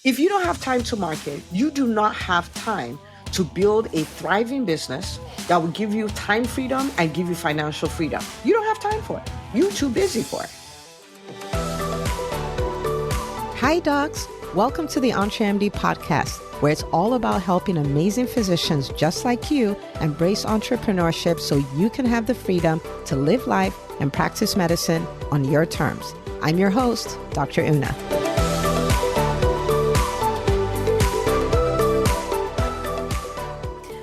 If you don't have time to market, you do not have time to build a thriving business that will give you time freedom and give you financial freedom. You don't have time for it. You're too busy for it. Hi, docs. Welcome to the EntreMD podcast, where it's all about helping amazing physicians just like you embrace entrepreneurship so you can have the freedom to live life and practice medicine on your terms. I'm your host, Dr. Una.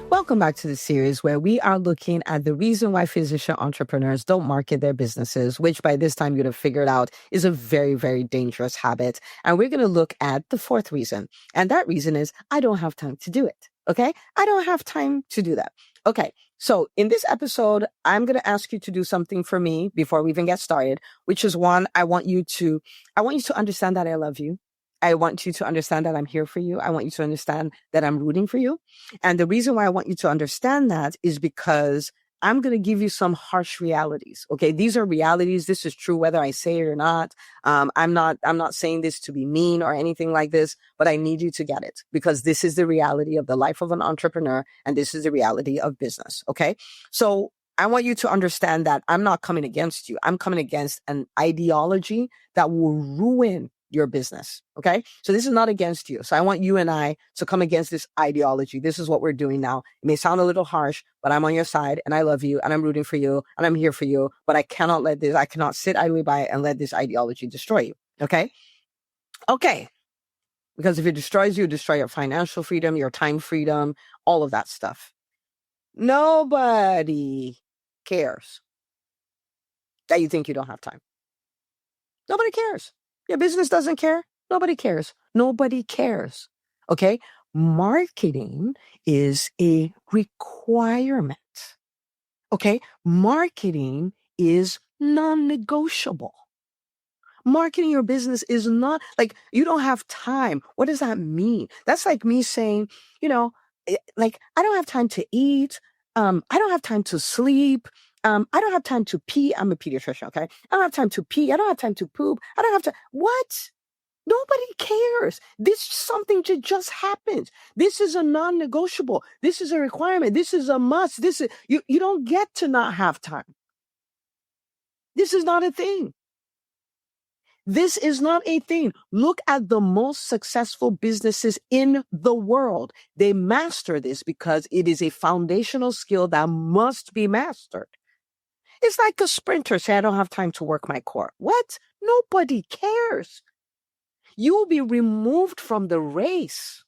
Welcome back to the series where we are looking at the reason why physician entrepreneurs don't market their businesses, which by this time you'd have figured out is a very, very dangerous habit. And we're going to look at the fourth reason. And that reason is I don't have time to do it. Okay. I don't have time to do that. Okay. So in this episode, I'm going to ask you to do something for me before we even get started, which is one, I want you to understand that I love you. I want you to understand that I'm here for you. I want you to understand that I'm rooting for you. And the reason why I want you to understand that is because I'm going to give you some harsh realities. Okay. These are realities. This is true, whether I say it or not. I'm not saying this to be mean or anything like this, but I need you to get it because this is the reality of the life of an entrepreneur. And this is the reality of business. Okay. So I want you to understand that I'm not coming against you. I'm coming against an ideology that will ruin your business. Okay. So this is not against you. So I want you and I to come against this ideology. This is what we're doing now. It may sound a little harsh, but I'm on your side and I love you and I'm rooting for you and I'm here for you, but I cannot sit idly by and let this ideology destroy you. Okay. Okay. Because if it destroys you, destroy your financial freedom, your time freedom, all of that stuff. Nobody cares that you think you don't have time. Nobody cares. Your business doesn't care. Nobody cares. Nobody cares. Okay. Marketing is a requirement. Okay. Marketing is non-negotiable. Marketing your business is not like you don't have time. What does that mean? That's like me saying, like I don't have time to eat. I don't have time to sleep. I don't have time to pee. I'm a pediatrician, okay? I don't have time to pee. I don't have time to poop. I don't have to. What? Nobody cares. This is something that just happened. This is a non-negotiable. This is a requirement. This is a must. You don't get to not have time. This is not a thing. This is not a thing. Look at the most successful businesses in the world. They master this because it is a foundational skill that must be mastered. It's like a sprinter say, I don't have time to work my core. What? Nobody cares. You will be removed from the race.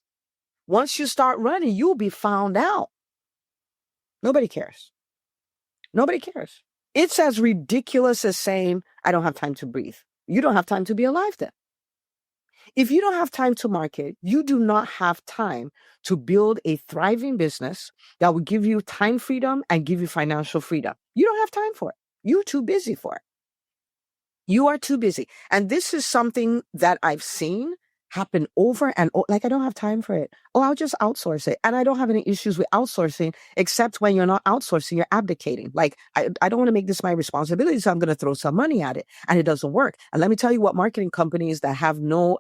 Once you start running, you'll be found out. Nobody cares. Nobody cares. It's as ridiculous as saying, I don't have time to breathe. You don't have time to be alive then. If you don't have time to market, you do not have time to build a thriving business that will give you time freedom and give you financial freedom. You don't have time for it. You're too busy for it. You are too busy. And this is something that I've seen happen over and over. Like, I don't have time for it. Oh, I'll just outsource it. And I don't have any issues with outsourcing, except when you're not outsourcing, you're abdicating. Like, I don't want to make this my responsibility, so I'm going to throw some money at it. And it doesn't work. And let me tell you what marketing companies that have no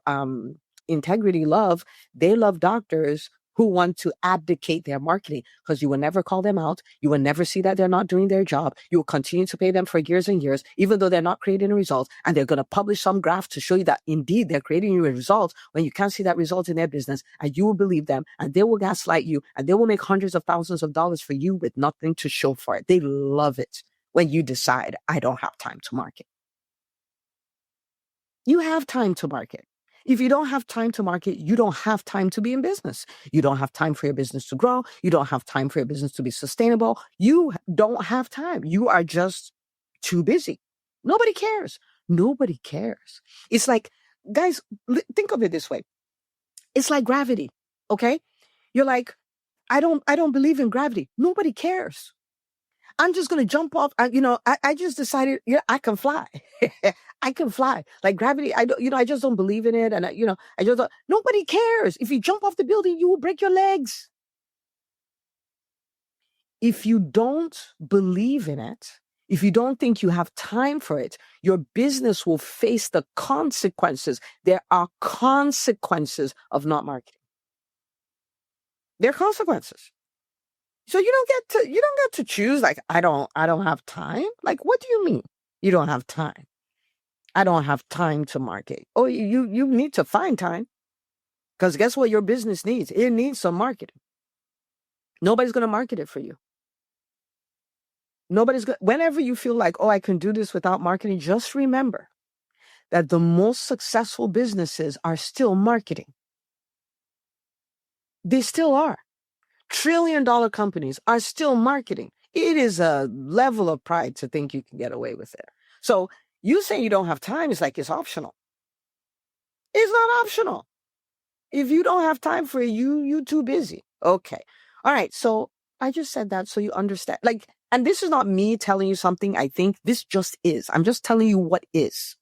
integrity love, they love doctors who want to abdicate their marketing because you will never call them out. You will never see that they're not doing their job. You will continue to pay them for years and years, even though they're not creating a result. And they're going to publish some graph to show you that indeed they're creating you a result when you can't see that result in their business. And you will believe them and they will gaslight you and they will make hundreds of thousands of dollars for you with nothing to show for it. They love it when you decide, I don't have time to market. You have time to market. If you don't have time to market, you don't have time to be in business. You don't have time for your business to grow. You don't have time for your business to be sustainable. You don't have time. You are just too busy. Nobody cares. Nobody cares. It's like, guys, think of it this way. It's like gravity. Okay. You're like, I don't believe in gravity. Nobody cares. I'm just going to jump off. I just decided, I can fly. I can fly. Like gravity, I just don't believe in it. And, nobody cares. If you jump off the building, you will break your legs. If you don't believe in it, If you don't think you have time for it, your business will face the consequences. There are consequences of not marketing. There are consequences. So you don't get to choose, like, I don't have time. Like, what do you mean you don't have time? I don't have time to market. Oh, you need to find time, because guess what your business needs? It needs some marketing. Nobody's going to market it for you. Whenever you feel like, oh, I can do this without marketing, just remember that the most successful businesses are still marketing. They still are. Trillion-dollar companies are still marketing. It is a level of pride to think you can get away with it. So you saying you don't have time is like it's optional. It's not optional. If you don't have time for it, you too busy. Okay. All right. So I just said that so you understand. Like, and this is not me telling you something I think. This just is. I'm just telling you what is.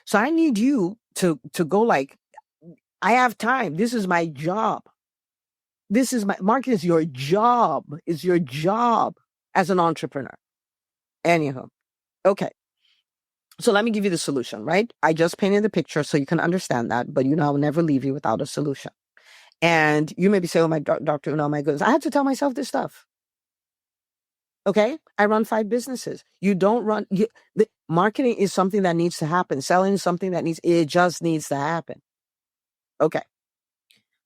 So I need you to go like, I have time. This is my job. This is my marketing is your job. Is your job as an entrepreneur. Anyhow. Okay. So let me give you the solution, right? I just painted the picture so you can understand that, but I will never leave you without a solution. And you may be saying, oh, my Dr. Una, my goodness, I had to tell myself this stuff. Okay. I run 5 businesses. You don't run, the marketing is something that needs to happen. Selling is something that it just needs to happen. Okay.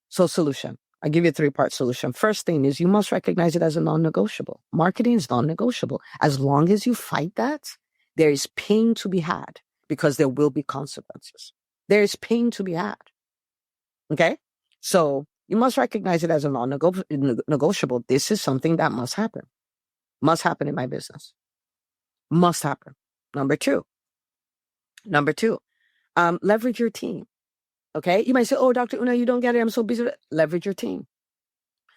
So solution. I give you a 3-part solution. First thing is you must recognize it as a non-negotiable. Marketing is non-negotiable. As long as you fight that, there is pain to be had because there will be consequences. There is pain to be had. Okay. So you must recognize it as a non-negotiable. This is something that must happen. Must happen in my business. Must happen. Number two, leverage your team. Okay. You might say, oh, Dr. Una, you don't get it. I'm so busy. Leverage your team.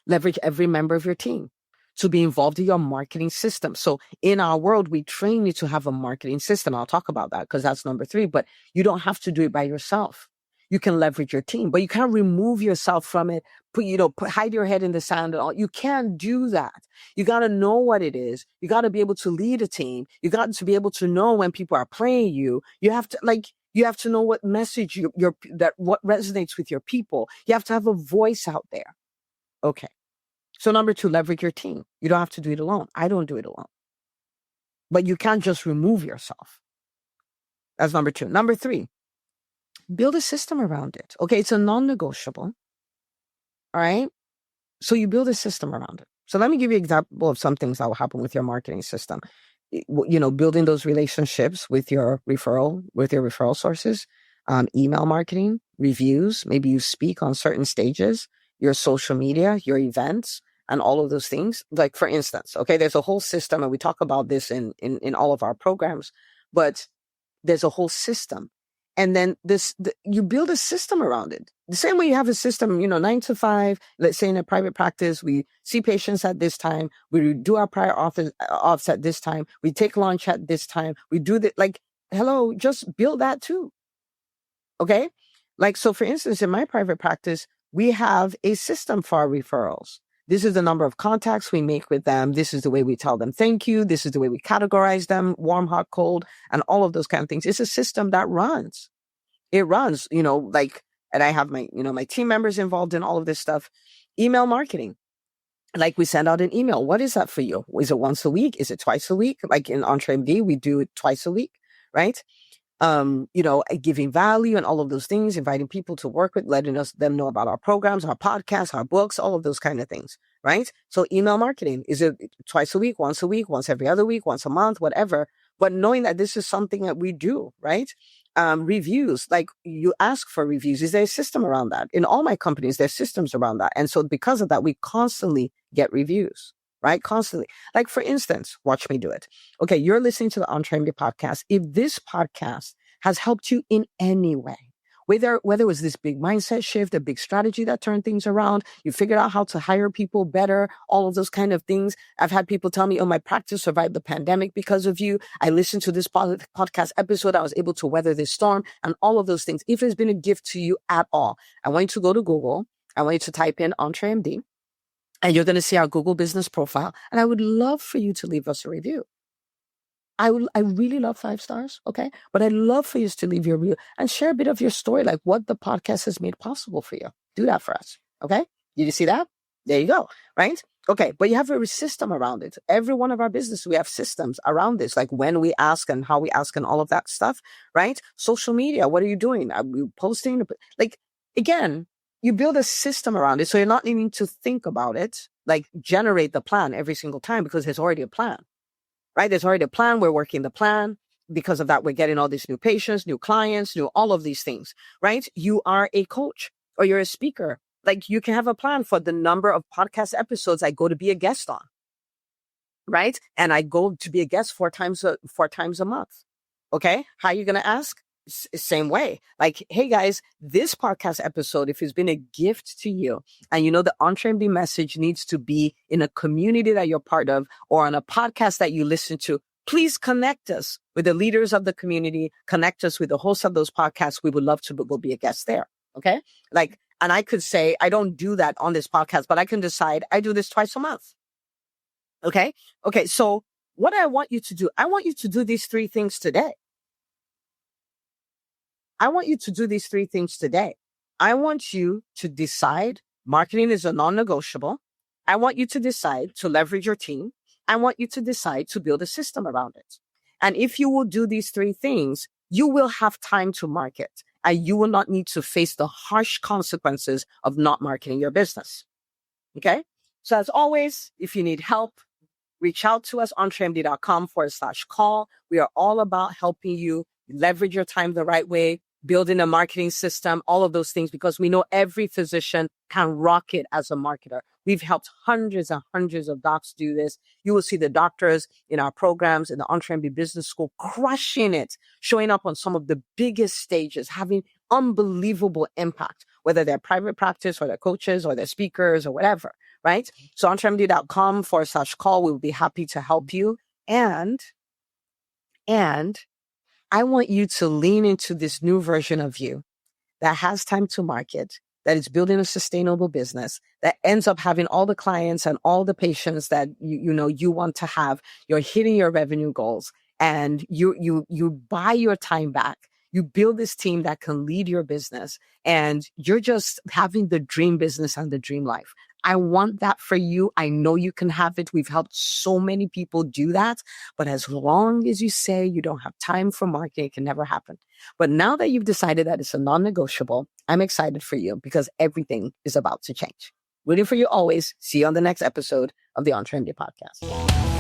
Leverage every member of your team to be involved in your marketing system. So in our world, we train you to have a marketing system. I'll talk about that because that's number 3, but you don't have to do it by yourself. You can leverage your team, but you can't remove yourself from it. Hide your head in the sand and all. You can't do that. You got to know what it is. You got to be able to lead a team. You got to be able to know when people are playing you. You have to know what message what resonates with your people. You have to have a voice out there. Okay. So number 2, leverage your team. You don't have to do it alone. I don't do it alone. But you can't just remove yourself. That's number 2. Number 3, build a system around it. Okay, it's a non-negotiable. All right? So you build a system around it. So let me give you an example of some things that will happen with your marketing system. Building those relationships with your referral sources, email marketing, reviews. Maybe you speak on certain stages, your social media, your events, and all of those things. Like, for instance, okay, there's a whole system, and we talk about this in all of our programs, but there's a whole system. And then you build a system around it. The same way you have a system, 9 to 5, let's say in a private practice, we see patients at this time, we do our prior auths at this time, we take lunch at this time, we do that. Like, hello, just build that too. Okay. Like, so for instance, in my private practice, we have a system for our referrals. This is the number of contacts we make with them. This is the way we tell them thank you. This is the way we categorize them, warm, hot, cold, and all of those kind of things. It's a system that runs. It runs, and I have my team members involved in all of this stuff. Email marketing. Like, we send out an email. What is that for you? Is it once a week? Is it twice a week? Like in EntreMD, we do it twice a week, right? Giving value and all of those things, inviting people to work with, letting them know about our programs, our podcasts, our books, all of those kind of things, right? So email marketing, is it twice a week, once every other week, once a month, whatever, but knowing that this is something that we do, right? Reviews, like, you ask for reviews. Is there a system around that? In all my companies, there's systems around that. And so because of that, we constantly get reviews. Right? Constantly. Like, for instance, watch me do it. Okay, you're listening to the EntreMD podcast. If this podcast has helped you in any way, whether it was this big mindset shift, a big strategy that turned things around, you figured out how to hire people better, all of those kind of things. I've had people tell me, oh, my practice survived the pandemic because of you. I listened to this podcast episode. I was able to weather this storm and all of those things. If it's been a gift to you at all, I want you to go to Google. I want you to type in EntreMD. And you're going to see our Google business profile. And I would love for you to leave us a review. I really love 5 stars, okay? But I'd love for you to leave your review and share a bit of your story, like what the podcast has made possible for you. Do that for us, okay? Did you see that? There you go, right? Okay, but you have a system around it. Every one of our business, we have systems around this, like when we ask and how we ask and all of that stuff, right? Social media, what are you doing? Are you posting? Like, again, you build a system around it, so you're not needing to think about it, like generate the plan every single time, because there's already a plan, right? There's already a plan. We're working the plan. Because of that, we're getting all these new patients, new clients, new all of these things, right? You are a coach or you're a speaker. Like, you can have a plan for the number of podcast episodes I go to be a guest on, right? And I go to be a guest 4 times a month. Okay. How are you going to ask? Same way. Like, hey guys, this podcast episode, if it's been a gift to you and you know the EntreMD message needs to be in a community that you're part of or on a podcast that you listen to, please connect us with the leaders of the community, connect us with the hosts of those podcasts. We would love to go be a guest there. Okay. Like, and I could say, I don't do that on this podcast, but I can decide I do this twice a month. Okay. Okay. So what I want you to do, I want you to do these 3 things today. I want you to do these 3 things today. I want you to decide marketing is a non-negotiable. I want you to decide to leverage your team. I want you to decide to build a system around it. And if you will do these 3 things, you will have time to market and you will not need to face the harsh consequences of not marketing your business. Okay. So as always, if you need help, reach out to us on entremd.com/call. We are all about helping you leverage your time the right way, building a marketing system, all of those things, because we know every physician can rock it as a marketer. We've helped hundreds and hundreds of docs do this. You will see the doctors in our programs in the EntreMD Business School crushing it, showing up on some of the biggest stages, having unbelievable impact, whether they're private practice or they're coaches or they're speakers or whatever, right? So entremd.com/call, we will be happy to help you. And I want you to lean into this new version of you that has time to market, that is building a sustainable business, that ends up having all the clients and all the patients that you want to have. You're hitting your revenue goals and you buy your time back. You build this team that can lead your business and you're just having the dream business and the dream life. I want that for you. I know you can have it. We've helped so many people do that. But as long as you say you don't have time for marketing, it can never happen. But now that you've decided that it's a non-negotiable, I'm excited for you because everything is about to change. Rooting for you always. See you on the next episode of the EntreMD podcast.